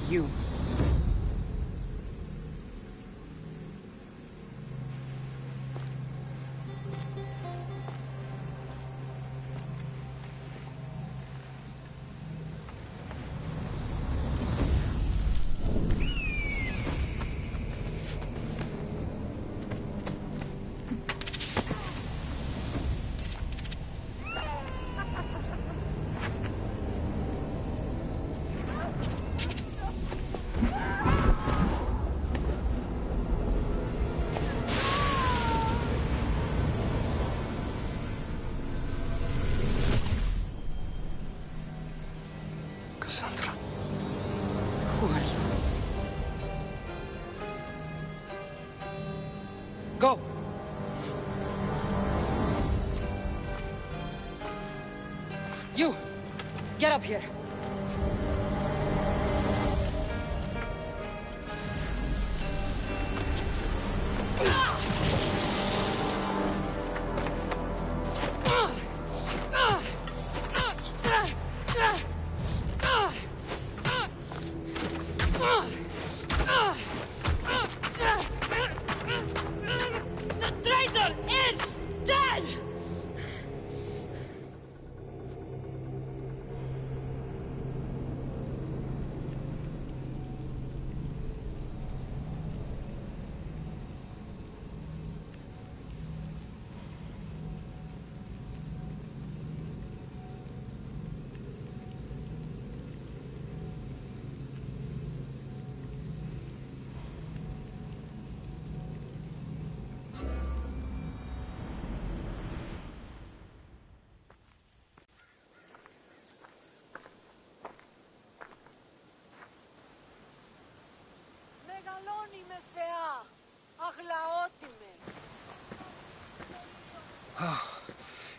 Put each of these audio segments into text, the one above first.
You. Who are you? Go! You! Get up here! The traitor is dead!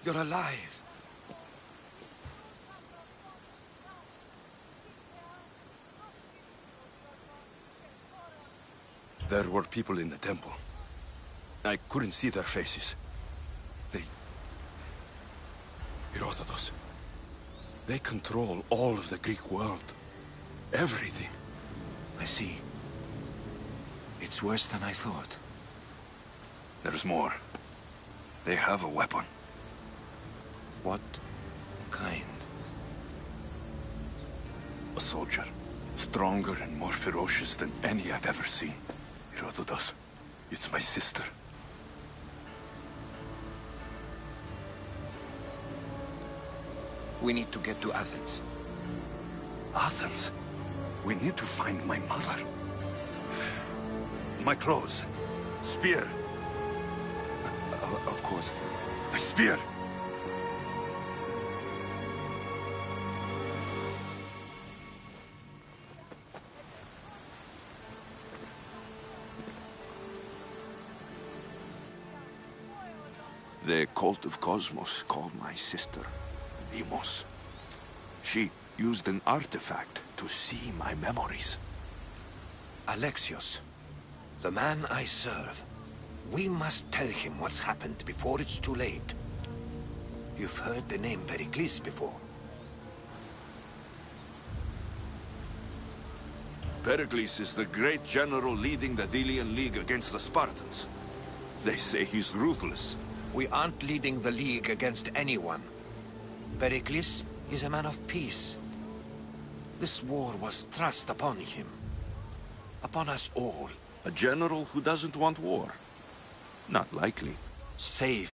You're alive. There were people in the temple. I couldn't see their faces. Herodotus. They control all of the Greek world. Everything. I see. It's worse than I thought. There's more. They have a weapon. What kind? A soldier. Stronger and more ferocious than any I've ever seen. Herodotus. It's my sister. We need to get to Athens. Athens? We need to find my mother. My clothes. Spear. Of course. My spear! The cult of Cosmos called my sister Demos. She used an artifact to see my memories. Alexios, the man I serve. We must tell him what's happened before it's too late. You've heard the name Pericles before. Pericles is the great general leading the Delian League against the Spartans. They say he's ruthless. We aren't leading the League against anyone. Pericles is a man of peace. This war was thrust upon him. Upon us all. A general who doesn't want war? Not likely. Save.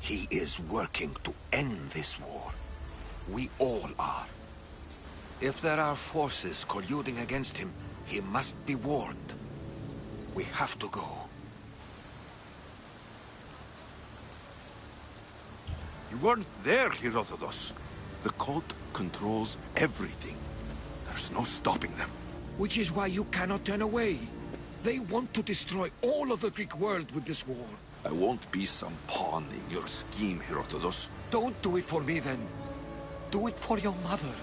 He is working to end this war. We all are. If there are forces colluding against him, he must be warned. We have to go. You weren't there, Herodotus. The cult controls everything. There's no stopping them. Which is why you cannot turn away. They want to destroy all of the Greek world with this war. I won't be some pawn in your scheme, Herodotus. Don't do it for me, then. Do it for your mother.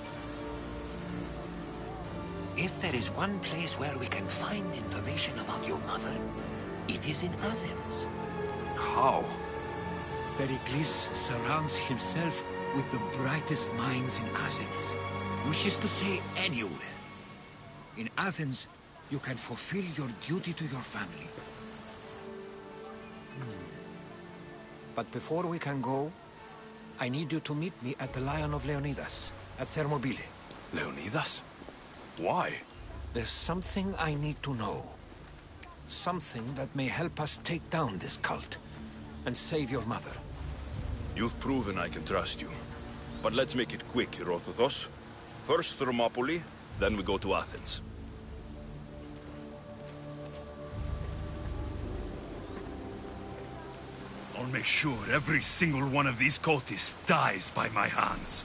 If there is one place where we can find information about your mother, it is in Athens. How? Pericles surrounds himself with the brightest minds in Athens. which is to say anywhere. In Athens, you can fulfill your duty to your family. But before we can go, I need you to meet me at the Lion of Leonidas, at Thermopylae. Leonidas? Why? There's something I need to know. Something that may help us take down this cult and save your mother. You've proven I can trust you. But let's make it quick, Herodotos. First Thermopylae, then we go to Athens. I'll make sure every single one of these cultists dies by my hands.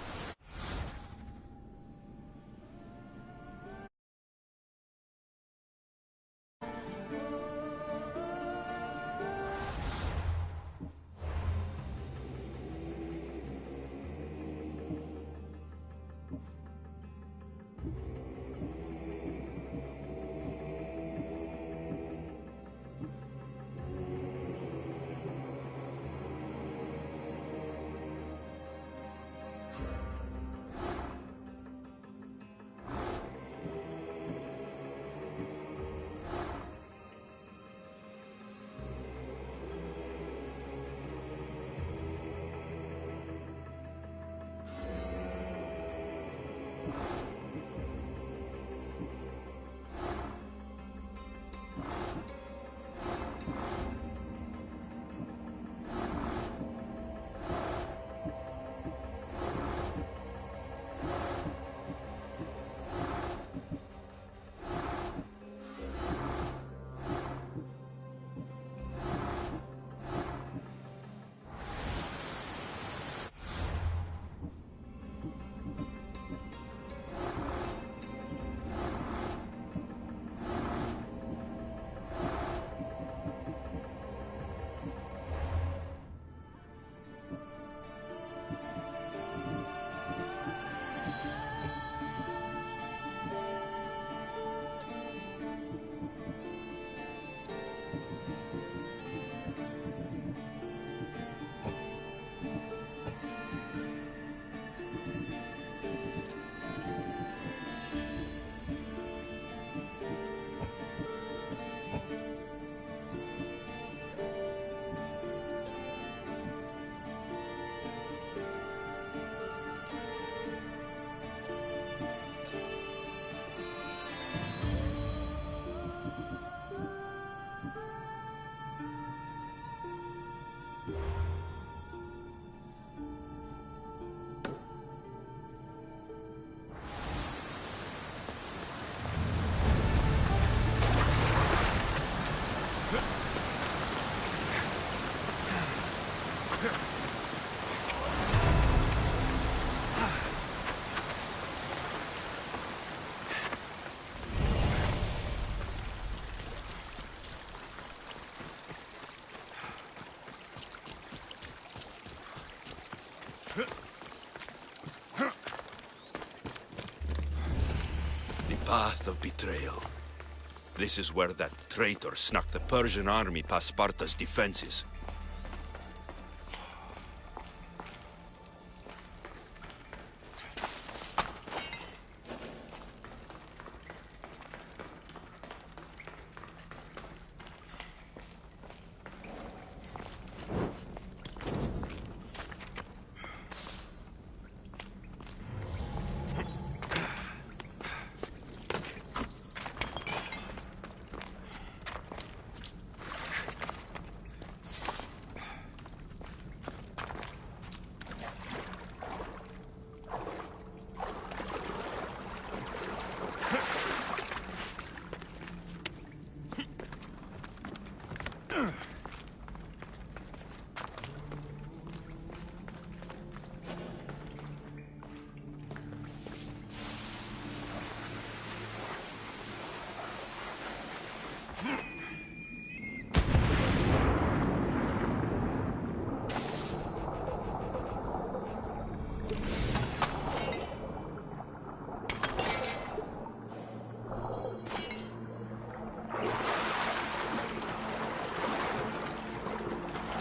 The path of betrayal. This is where that traitor snuck the Persian army past Sparta's defenses.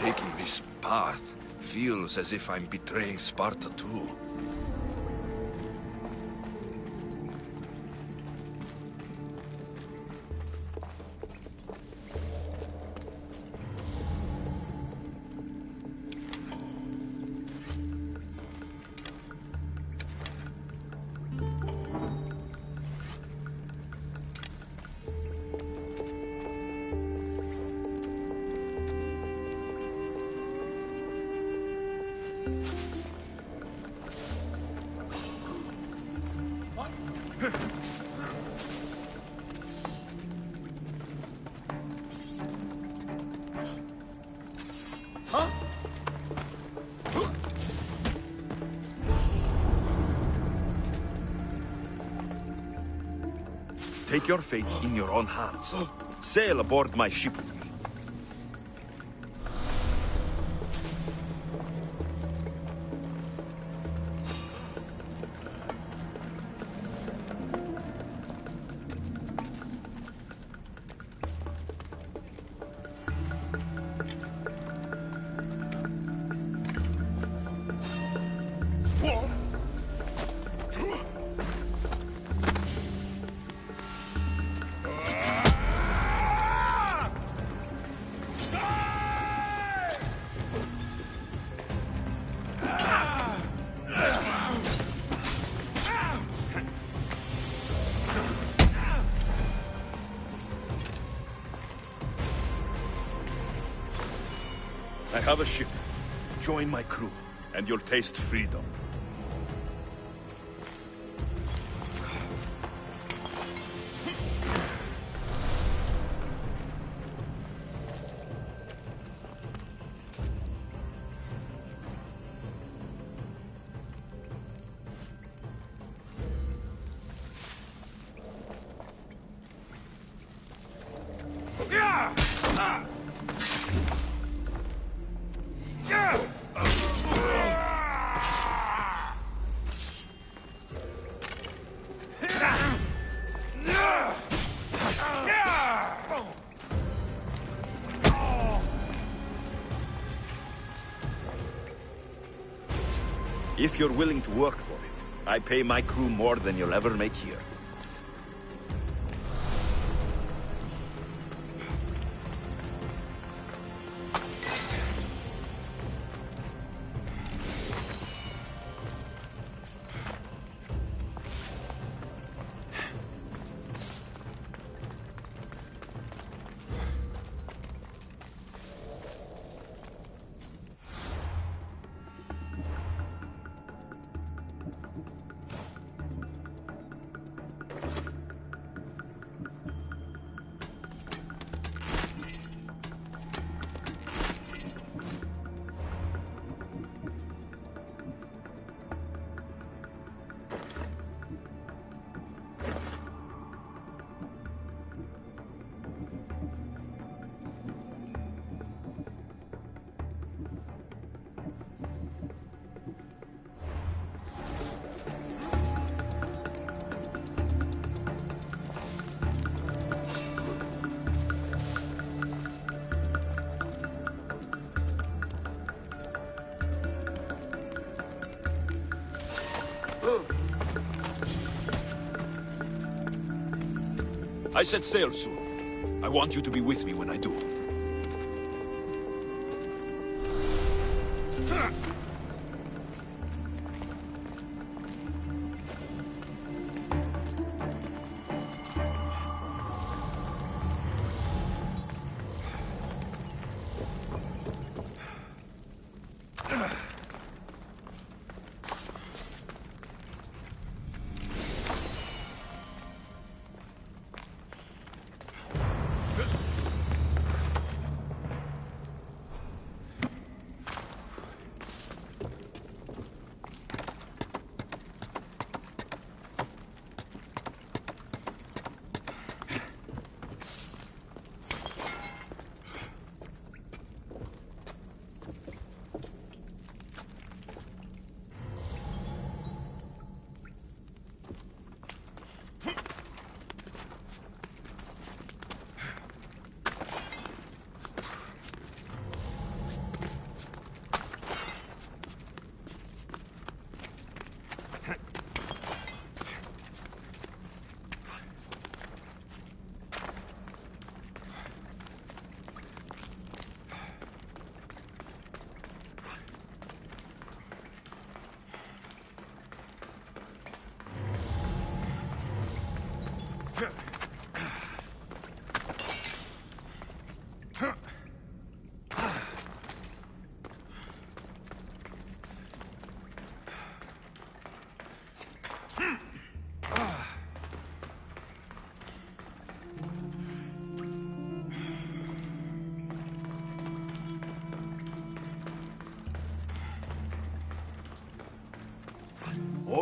Taking this path feels as if I'm betraying Sparta too. Take your fate in your own hands. Sail aboard my ship with me. I have a ship. Join my crew, and you'll taste freedom. If you're willing to work for it, I pay my crew more than you'll ever make here. I set sail soon. I want you to be with me when I do.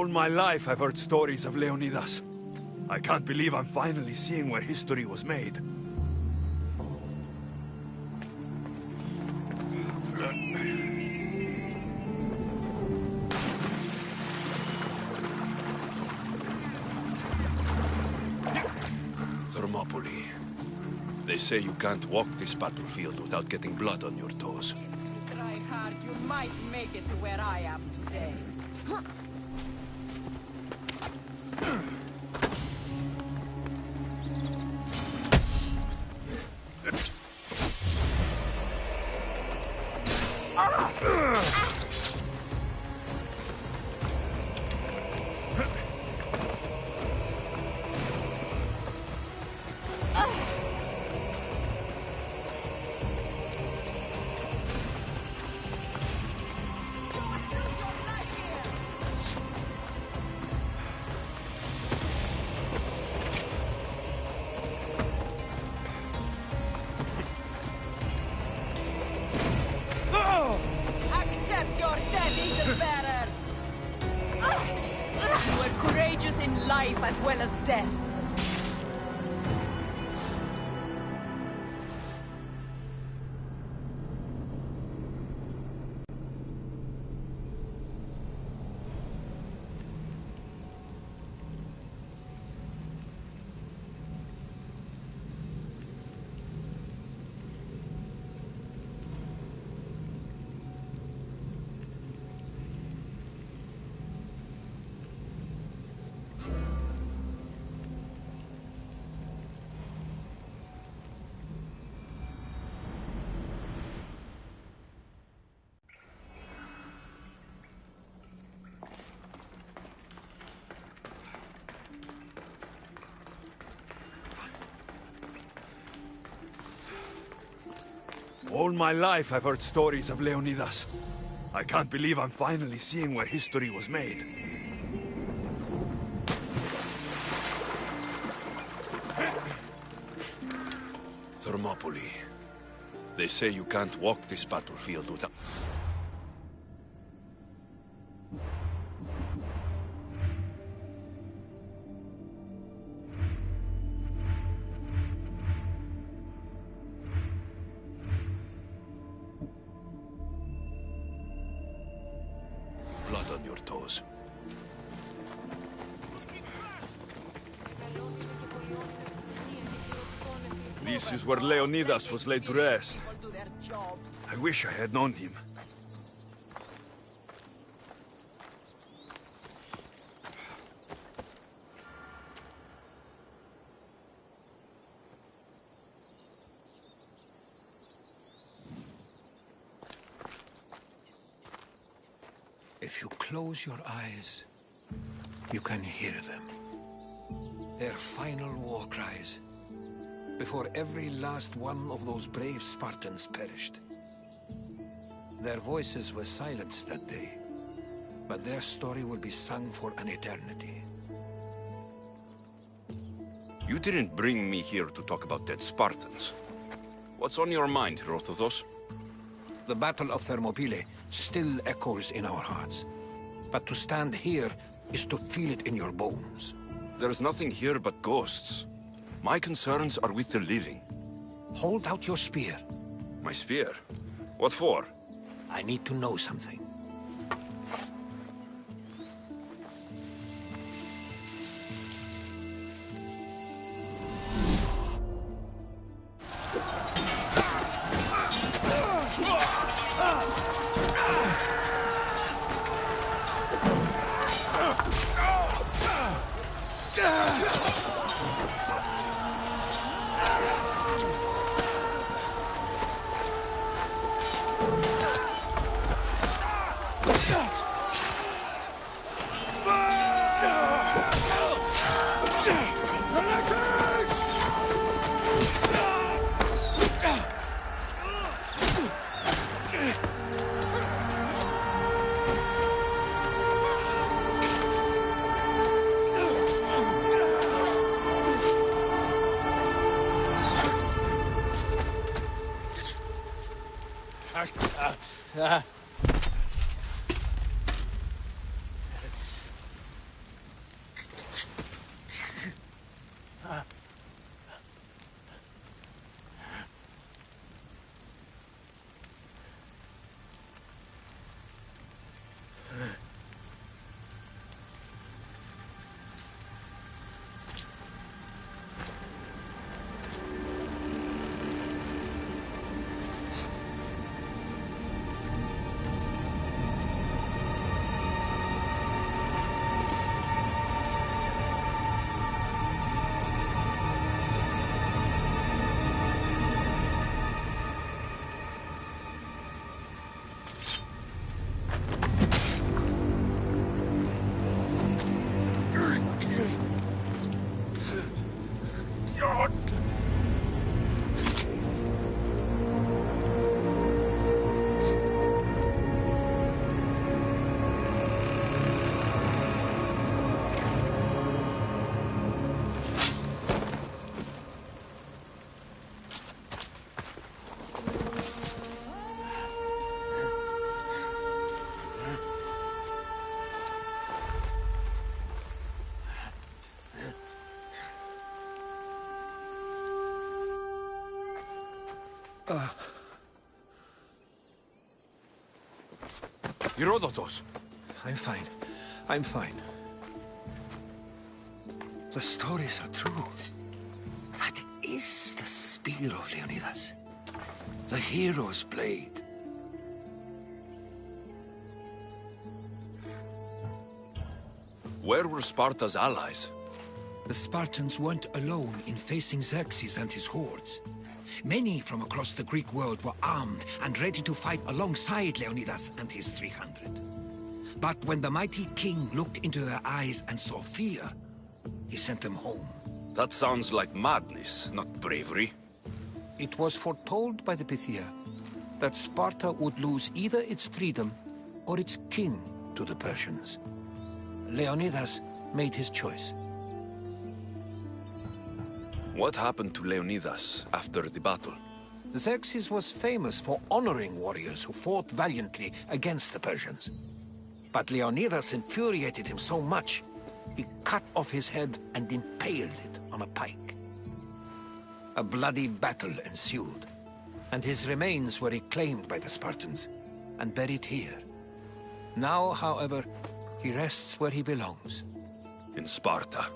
All my life I've heard stories of Leonidas. I can't believe I'm finally seeing where history was made. Thermopylae. They say you can't walk this battlefield without getting blood on your toes. If you try hard, you might make it to where I am today. Accept your death, Eagle Bearer! You were courageous in life as well as death. All my life I've heard stories of Leonidas. I can't believe I'm finally seeing where history was made. Thermopylae. They say you can't walk this battlefield without... blood on your toes. This is where Leonidas was laid to rest. I wish I had known him. If you close your eyes, you can hear them. Their final war cries, before every last one of those brave Spartans perished. Their voices were silenced that day, but their story will be sung for an eternity. You didn't bring me here to talk about dead Spartans. What's on your mind, Herodotus? The Battle of Thermopylae still echoes in our hearts. But to stand here is to feel it in your bones. There's nothing here but ghosts. My concerns are with the living. Hold out your spear. My spear? What for? I need to know something. Herodotus! I'm fine. I'm fine. The stories are true. That is the spear of Leonidas. The hero's blade. Where were Sparta's allies? The Spartans weren't alone in facing Xerxes and his hordes. Many from across the Greek world were armed and ready to fight alongside Leonidas and his 300. But when the mighty king looked into their eyes and saw fear, he sent them home. That sounds like madness, not bravery. It was foretold by the Pythia that Sparta would lose either its freedom or its king to the Persians. Leonidas made his choice. What happened to Leonidas after the battle? Xerxes was famous for honoring warriors who fought valiantly against the Persians. But Leonidas infuriated him so much, he cut off his head and impaled it on a pike. A bloody battle ensued, and his remains were reclaimed by the Spartans and buried here. Now, however, he rests where he belongs. In Sparta.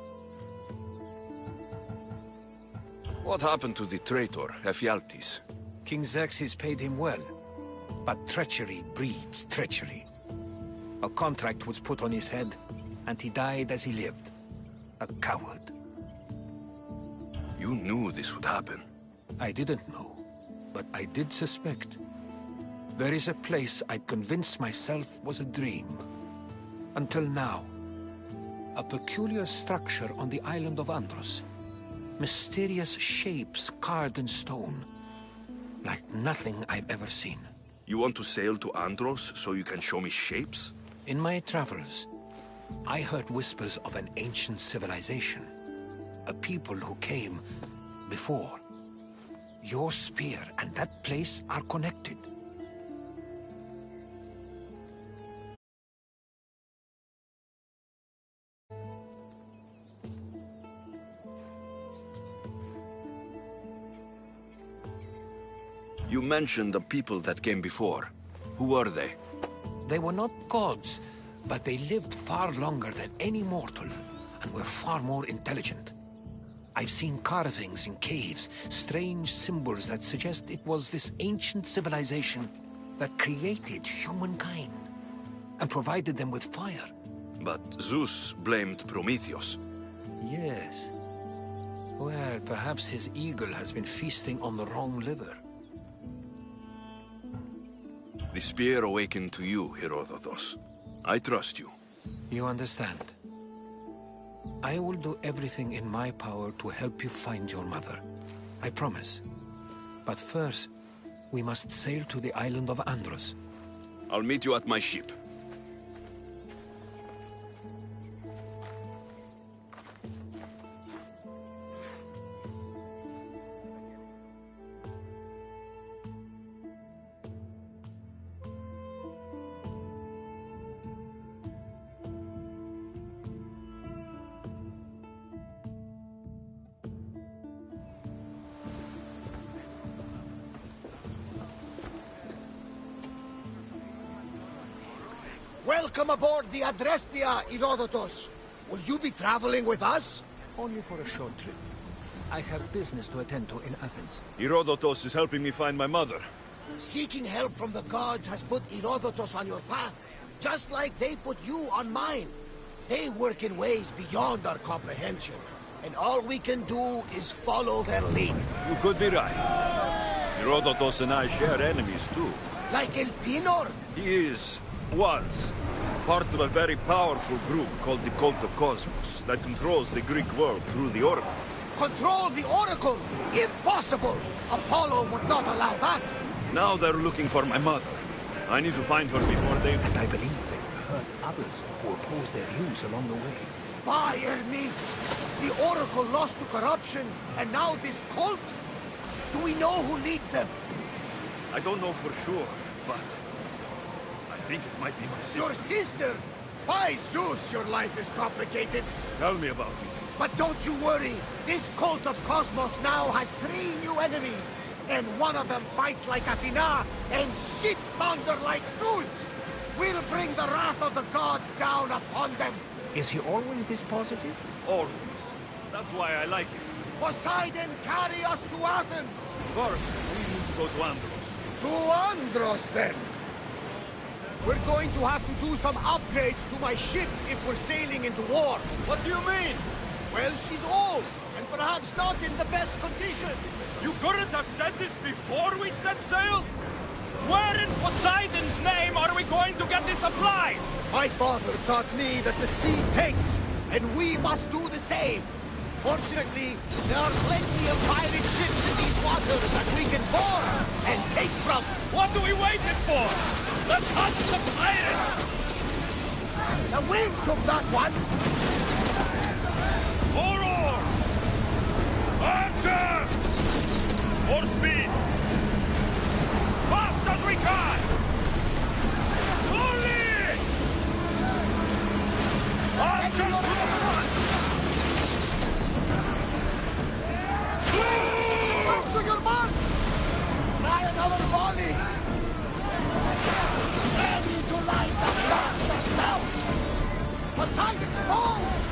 What happened to the traitor, Ephialtes? King Xerxes paid him well, but treachery breeds treachery. A contract was put on his head, and he died as he lived. A coward. You knew this would happen. I didn't know, but I did suspect. There is a place I'd convinced myself was a dream. Until now. A peculiar structure on the island of Andros. Mysterious shapes carved in stone. Like nothing I've ever seen. You want to sail to Andros so you can show me shapes? In my travels, I heard whispers of an ancient civilization. A people who came before. Your spear and that place are connected. You mentioned the people that came before. Who were they? They were not gods, but they lived far longer than any mortal, and were far more intelligent. I've seen carvings in caves, strange symbols that suggest it was this ancient civilization that created humankind, and provided them with fire. But Zeus blamed Prometheus. Yes. Well, perhaps his eagle has been feasting on the wrong liver. The spear awakened to you, Herodotus. I trust you. You understand. I will do everything in my power to help you find your mother. I promise. But first, we must sail to the island of Andros. I'll meet you at my ship. Welcome aboard the Adrestia, Herodotus. Will you be traveling with us? Only for a short trip. I have business to attend to in Athens. Herodotus is helping me find my mother. Seeking help from the gods has put Herodotus on your path, just like they put you on mine. They work in ways beyond our comprehension, and all we can do is follow their lead. You could be right. Herodotus and I share enemies too. Like El Pinor? He was, part of a very powerful group called the Cult of Cosmos that controls the Greek world through the Oracle. Control the Oracle? Impossible! Apollo would not allow that! Now they're looking for my mother. I need to find her before they... And I believe they hurt others who oppose their views along the way. By Hermes! The Oracle lost to corruption, and now this cult? Do we know who leads them? I don't know for sure, but... I think it might be my sister. Your sister? By Zeus, your life is complicated. Tell me about it. But don't you worry. This cult of Cosmos now has 3 new enemies. and one of them fights like Athena and shits thunder like Zeus. We'll bring the wrath of the gods down upon them. Is he always this positive? Always. That's why I like him. Poseidon, carry us to Athens. First, we need to go to Andros. To Andros, then. We're going to have to do some upgrades to my ship if we're sailing into war. What do you mean? Well, she's old, and perhaps not in the best condition. You couldn't have said this before we set sail? Where in Poseidon's name are we going to get the supplies? My father taught me that the sea takes, and we must do the same. Fortunately, there are plenty of pirate ships in these waters that we can board and take from. What are we waiting for? Let's hunt the pirates! The wind took that one. More oars! Archers! More speed! Fast as we can! Fully! Archers to the front! Back to your mark! Try another volley! Ready to light the bastard out! Poseidon's balls!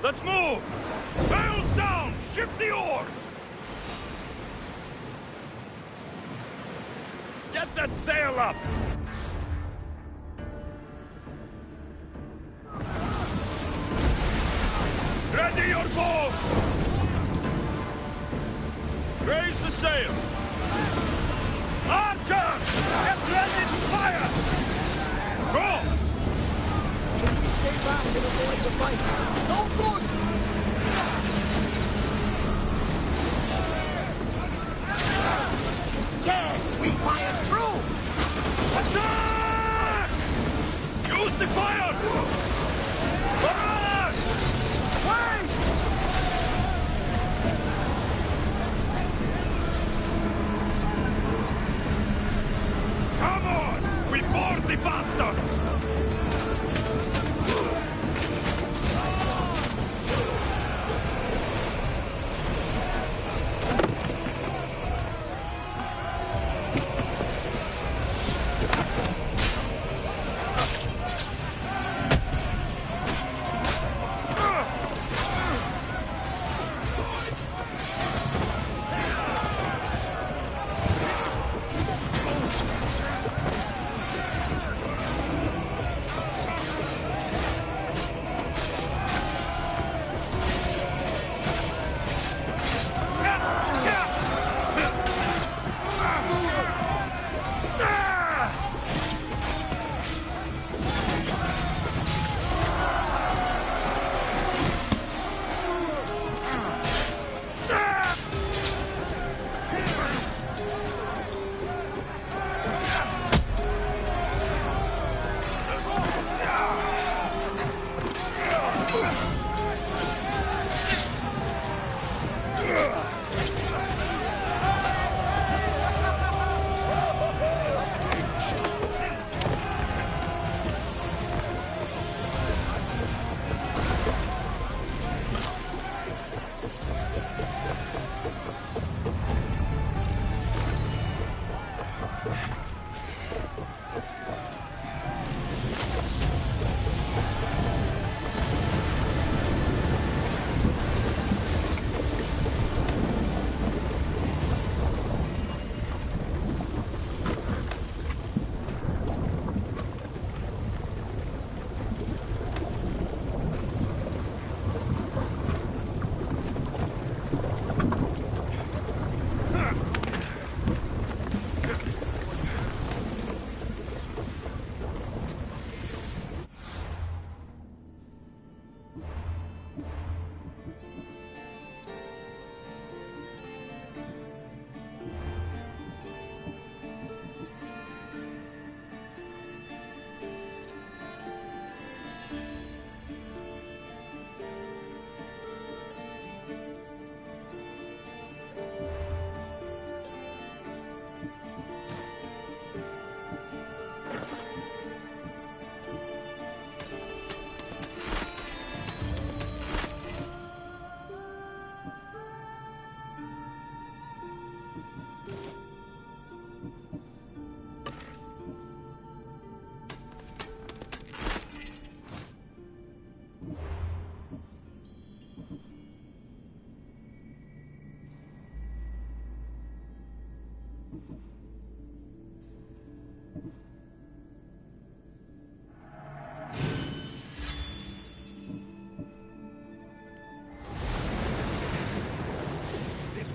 Let's move! Sails down! Ship the oars! Get that sail up! Ready your bows! Raise the sail! Archers! Get ready to fire! Go! Should we stay back and avoid the fight? No good! Yes, we fired through! Attack! Use the fire! Barrage! Wait! Come on! We board the bastards!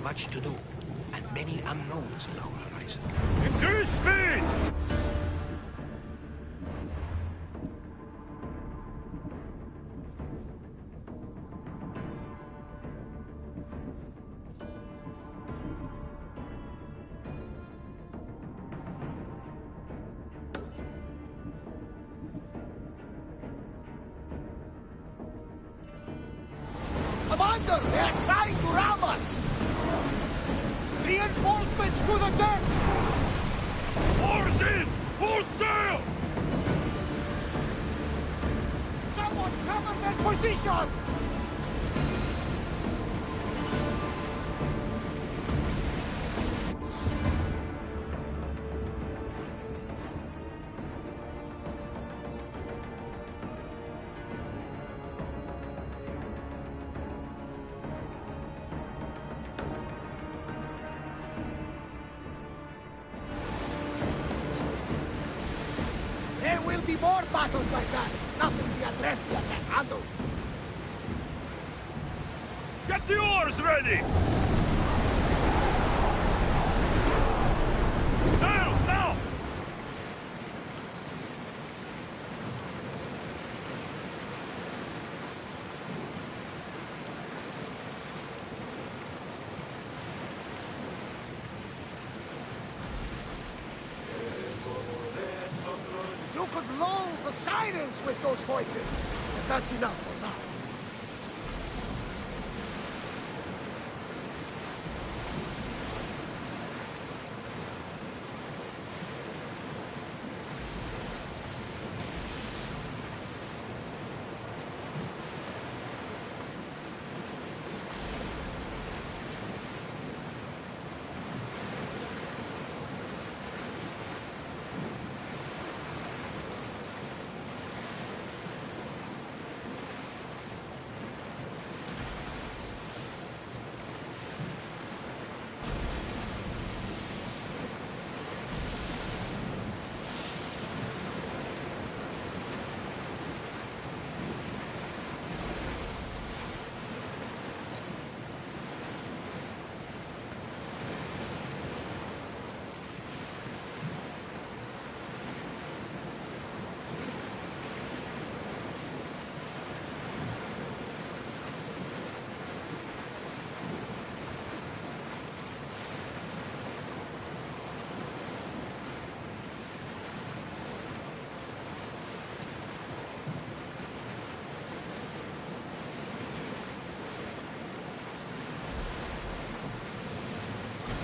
Much to do, and many unknowns on our horizon. Increase speed! Commander, they're trying to ram us! Reinforcements to the deck! Oars in! Full sail! Someone cover their position! more battles like that. Nothing the Adrestia can handle. Get the oars ready! Sails now! You could lull the sirens with those voices. But that's enough for now.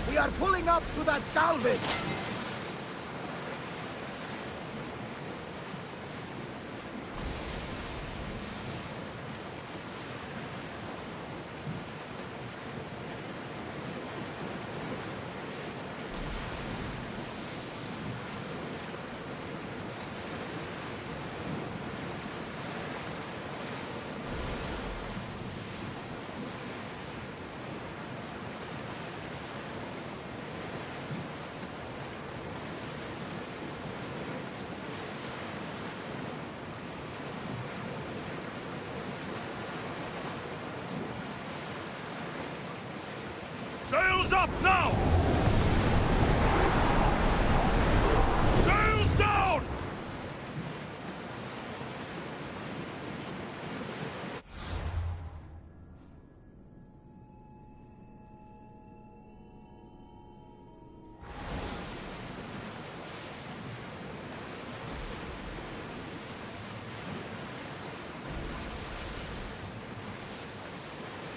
We are pulling up to that salvage. Sails up now! Sails down!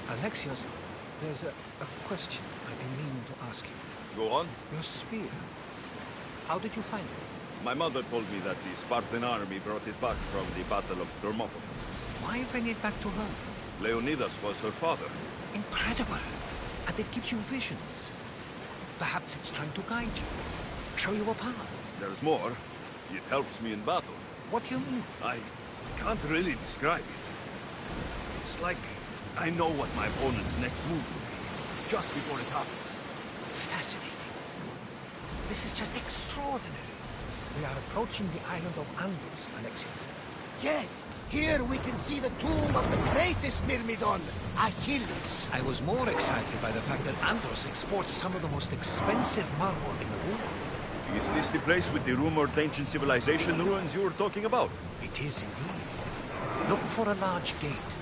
Alexios, there's a question I've been meaning to ask you. Go on. Your spear. How did you find it? My mother told me that the Spartan army brought it back from the Battle of Thermopylae. Why bring it back to her? Leonidas was her father. Incredible. And it gives you visions. Perhaps it's trying to guide you. Show you a path. There's more. It helps me in battle. What do you mean? I can't really describe it. It's like I know what my opponent's next move will be, just before it happens. Fascinating. This is just extraordinary. We are approaching the island of Andros, Alexios. Yes, here we can see the tomb of the greatest Myrmidon, Achilles. I was more excited by the fact that Andros exports some of the most expensive marble in the world. Is this the place with the rumored ancient civilization ruins you were talking about? It is indeed. Look for a large gate.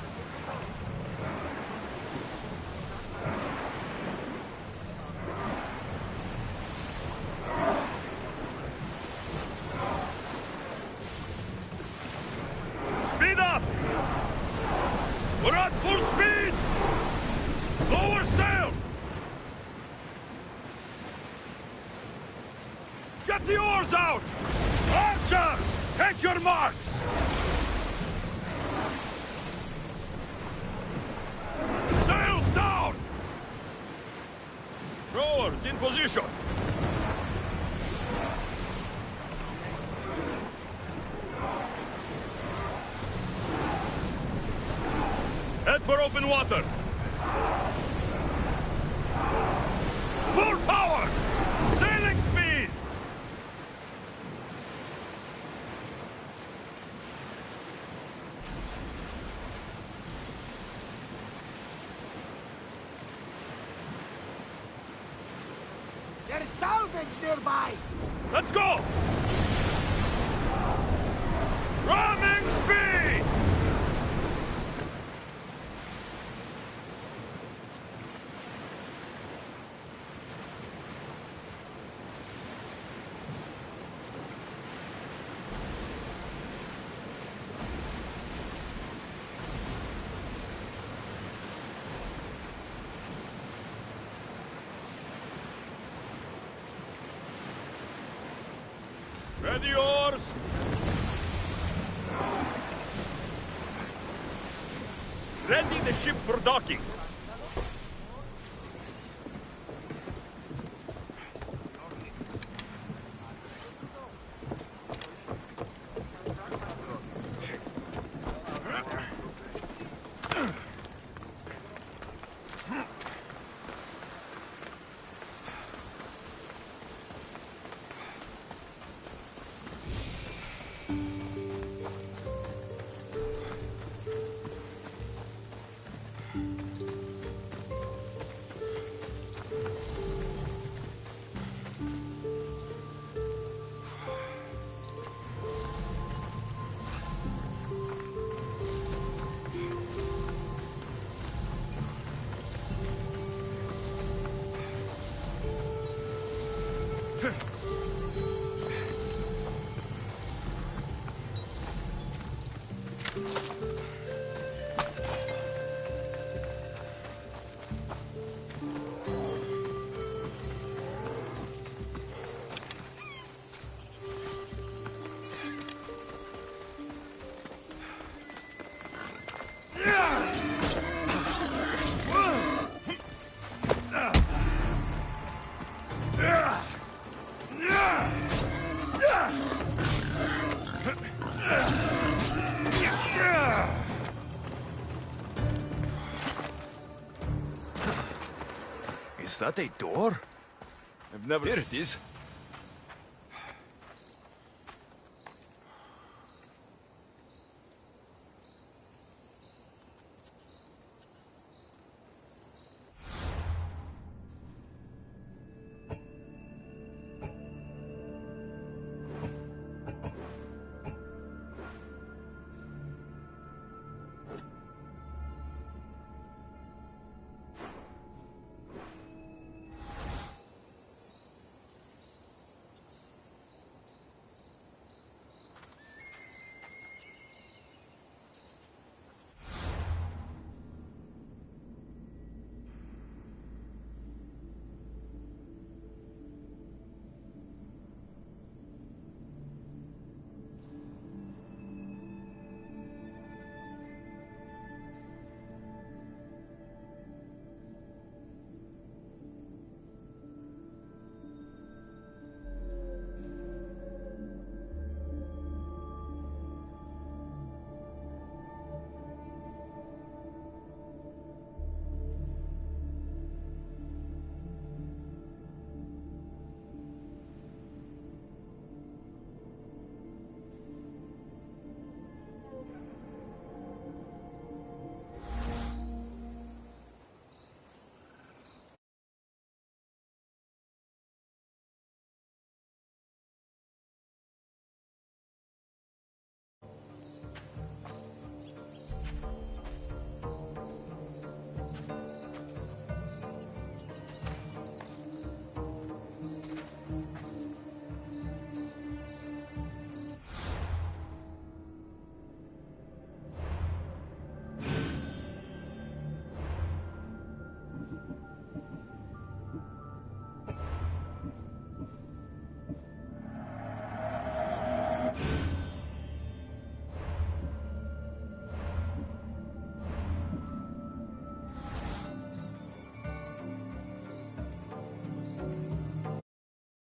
Speed up! We're at full speed! Lower sail! Get the oars out! Archers! Take your marks! Sails down! Rowers in position! Head for open water! Full power! Sailing speed! There's salvage nearby! Let's go! Ramming speed! Ready oars! Ready the ship for docking. Is that a door? I've never... Here it is.